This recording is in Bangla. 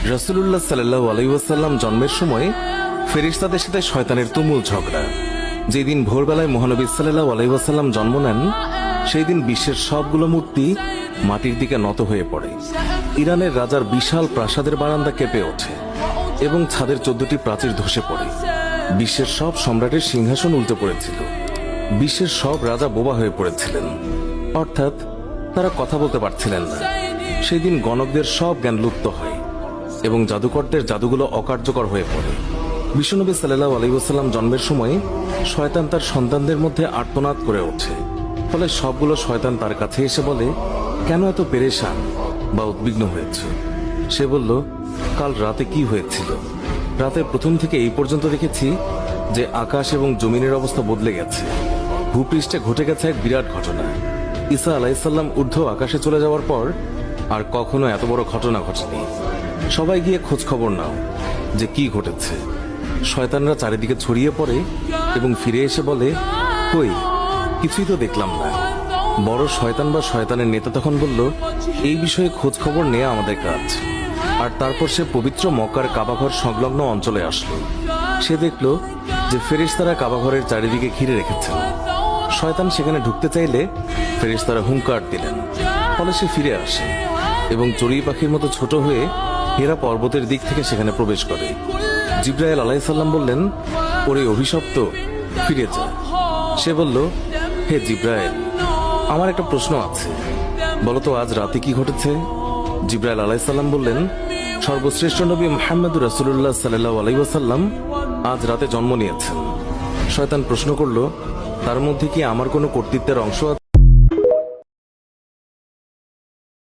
রাসূলুল্লাহ সাল্লাল্লাহু আলাইহি ওয়াসাল্লাম জন্মের সময় ফেরেশতাদের সাথে শয়তানের তুমুল ঝগড়া। যেদিন ভোরবেলায় মহানবী সাল্লাল্লাহু আলাইহি ওয়াসাল্লাম জন্ম নেন, সেই দিন বিশ্বের সবগুলো মূর্তি মাটির দিকে নত হয়ে পড়ে। ইরানের রাজার বিশাল প্রাসাদের বারান্দা কেঁপে ওঠে এবং ছাদের 14টি প্রাচীর ধসে পড়ে। বিশ্বের সব সম্রাটের সিংহাসন উল্টে পড়েছিল। বিশ্বের সব রাজা বোবা হয়ে পড়েছিলেন, অর্থাৎ তারা কথা বলতে পারছিলেন না। সেই দিন গণকদের সব জ্ঞান লুপ্ত হয় এবং জাদুকরদের জাদুগুলো অকার্যকর হয়ে পড়ে। বিশ্বনবী সাল্লাল্লাহু আলাইহি ওয়াসাল্লাম জন্মের সময় শয়তান তার সন্তানদের মধ্যে আর্তনাদ করে ওঠে। ফলে সবগুলো শয়তান তার কাছে এসে বলে, কেন এত পেরেশান বা উদ্বিগ্ন হয়েছে? সে বলল, কাল রাতে কি হয়েছিল? রাতের প্রথম থেকে এই পর্যন্ত দেখেছি যে আকাশ এবং জমিনের অবস্থা বদলে গেছে। ভূপৃষ্ঠে ঘটে গেছে এক বিরাট ঘটনা। ঈসা আলাইহিসসালাম ঊর্ধ্ব আকাশে চলে যাওয়ার পর আর কখনো এত বড় ঘটনা ঘটেনি। সবাই গিয়ে খোঁজ খবর নাও যে কি ঘটেছে। শয়তানরা চারিদিকে ছড়িয়ে পড়ে এবং ফিরে এসে বলে, কই, কিছুই তো দেখলাম না। বড় শয়তান বা শয়তানের নেতা তখন বলল, এই বিষয়ে খোঁজ খবর নেওয়া আমাদের কাজ। আর তারপর সে পবিত্র মক্কার কাবাঘর সংলগ্ন অঞ্চলে আসলো। সে দেখল যে ফেরেশতারা কাবাঘরের চারিদিকে ঘিরে রেখেছেন। শয়তান সেখানে ঢুকতে চাইলে ফেরেশতারা হুঙ্কার দিলেন। ফলে সে ফিরে আসে এবং চড়ুই পাখির মতো ছোট হয়ে হেরা পর্বতের দিক থেকে সেখানে প্রবেশ করে। জিবরাইল আলাইহিস সালাম বললেন, ওরে অভিশপ্ত, ফিরে যা। সে বলল, হে জিবরাইল, আমার একটা প্রশ্ন আছে, বলতো আজ রাতে কি ঘটেছে? জিবরাইল আলাইহিস সালাম বললেন, সর্বশ্রেষ্ঠ নবী মুহাম্মদুর রাসূলুল্লাহ সাল্লাল্লাহু আলাইহি ওয়াসাল্লাম আজ রাতে জন্ম নিয়েছেন। শয়তান প্রশ্ন করল, তার মধ্যে কি আমার কোনো কর্তৃত্বের অংশ আছে?